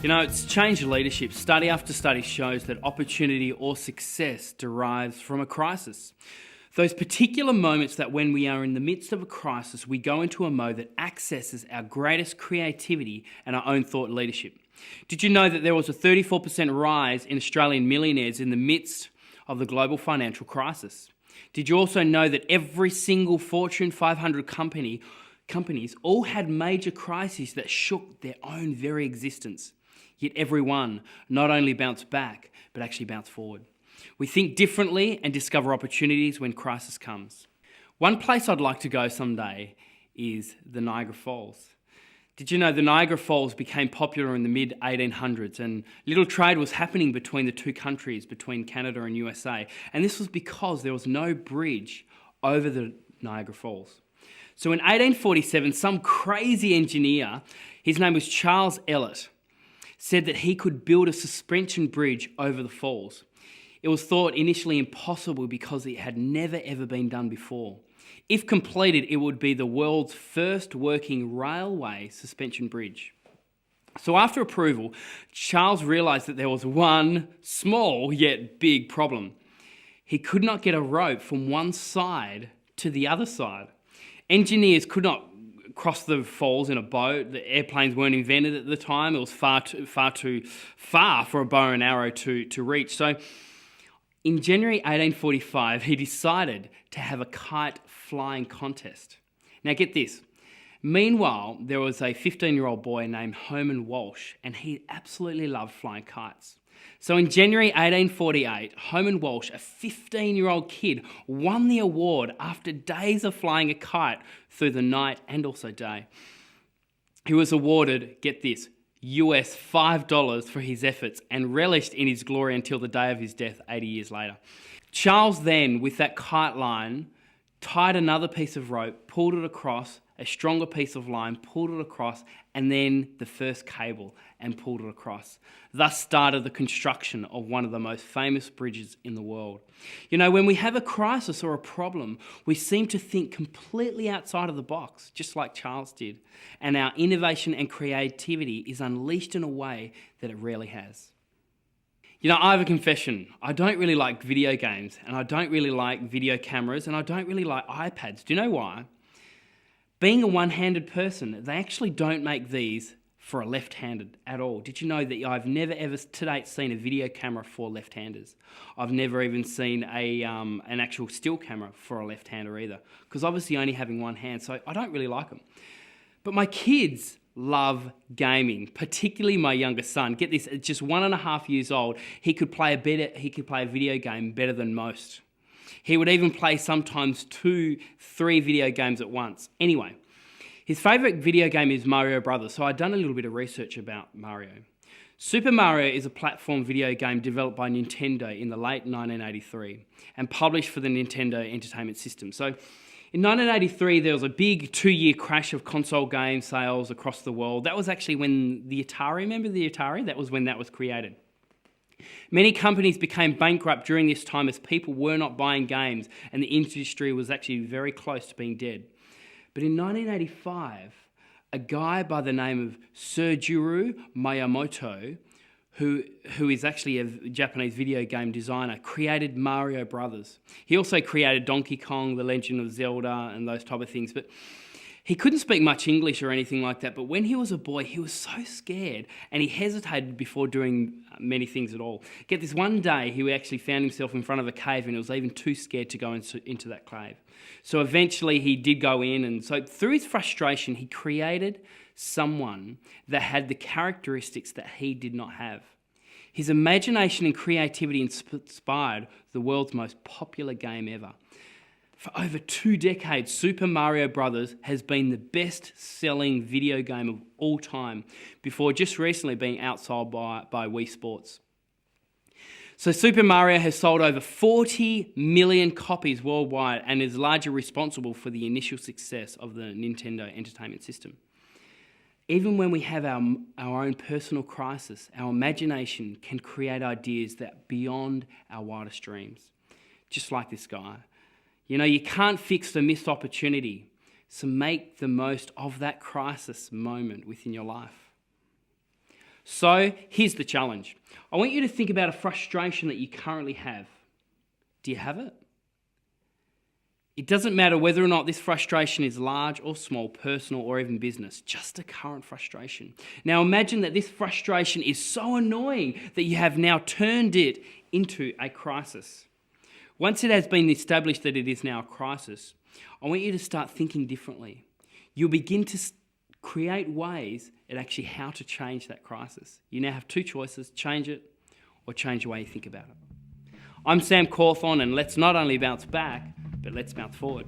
You know, it's changed leadership. Study after study shows that opportunity or success derives from a crisis. Those particular moments that when we are in the midst of a crisis, we go into a mode that accesses our greatest creativity and our own thought leadership. Did you know that there was a 34% rise in Australian millionaires in the midst of the global financial crisis? Did you also know that every single Fortune 500 companies all had major crises that shook their own very existence? Yet every one not only bounced back, but actually bounced forward. We think differently and discover opportunities when crisis comes. One place I'd like to go someday is the Niagara Falls. Did you know the Niagara Falls became popular in the mid-1800s and little trade was happening between the two countries, between Canada and USA. And this was because there was no bridge over the Niagara Falls. So in 1847, some crazy engineer, his name was Charles Elliott, said that he could build a suspension bridge over the falls. It was thought initially impossible because it had never ever been done before. If completed, it would be the world's first working railway suspension bridge. So after approval, Charles realised that there was one small yet big problem. He could not get a rope from one side to the other side. Engineers could not cross the falls in a boat. The airplanes weren't invented at the time. It was far too far for a bow and arrow to reach. So in January 1845, he decided to have a kite flying contest. Now get this. Meanwhile, there was a 15-year-old boy named Herman Walsh, and he absolutely loved flying kites. So in January 1848, Herman Walsh, a 15-year-old kid, won the award after days of flying a kite through the night and also day. He was awarded, get this, US $5 for his efforts and relished in his glory until the day of his death 80 years later. Charles then, with that kite line, tied another piece of rope, pulled it across, a stronger piece of line, pulled it across, and then the first cable and pulled it across. Thus started the construction of one of the most famous bridges in the world. You know, when we have a crisis or a problem, we seem to think completely outside of the box, just like Charles did. And our innovation and creativity is unleashed in a way that it rarely has. You know, I have a confession. I don't really like video games, and I don't really like video cameras, and I don't really like iPads. Do you know why? Being a one-handed person, they actually don't make these for a left-handed at all. Did you know that I've never ever to date seen a video camera for left-handers? I've never even seen an actual still camera for a left-hander either, because obviously only having one hand, so I don't really like them. But my kids love gaming, particularly my youngest son. Get this, at just 1.5 years old, he could play a video game better than most. He would even play sometimes 2, 3 video games at once. Anyway, his favourite video game is Mario Brothers, so I'd done a little bit of research about Mario. Super Mario is a platform video game developed by Nintendo in the late 1983 and published for the Nintendo Entertainment System. So in 1983, there was a big 2-year crash of console game sales across the world. That was actually when the Atari, remember the Atari? That was when that was created. Many companies became bankrupt during this time as people were not buying games and the industry was actually very close to being dead. But in 1985, a guy by the name of Shigeru Miyamoto, who is actually a Japanese video game designer, created Mario Brothers. He also created Donkey Kong, The Legend of Zelda, and those type of things. But he couldn't speak much English or anything like that, but when he was a boy, he was so scared and he hesitated before doing many things at all. Get this, one day he actually found himself in front of a cave and he was even too scared to go into that cave. So eventually he did go in, and so through his frustration, he created someone that had the characteristics that he did not have. His imagination and creativity inspired the world's most popular game ever. For over 2 decades, Super Mario Brothers has been the best-selling video game of all time, before just recently being outsold by Wii Sports. So Super Mario has sold over 40 million copies worldwide and is largely responsible for the initial success of the Nintendo Entertainment System. Even when we have our own personal crisis, our imagination can create ideas that are beyond our wildest dreams. Just like this guy. You know, you can't fix the missed opportunity, so make the most of that crisis moment within your life. So here's the challenge. I want you to think about a frustration that you currently have. Do you have it? It doesn't matter whether or not this frustration is large or small, personal or even business, just a current frustration. Now imagine that this frustration is so annoying that you have now turned it into a crisis. Once it has been established that it is now a crisis, I want you to start thinking differently. You'll begin to create ways at actually how to change that crisis. You now have two choices: change it or change the way you think about it. I'm Sam Cawthorn, and let's not only bounce back, but let's bounce forward.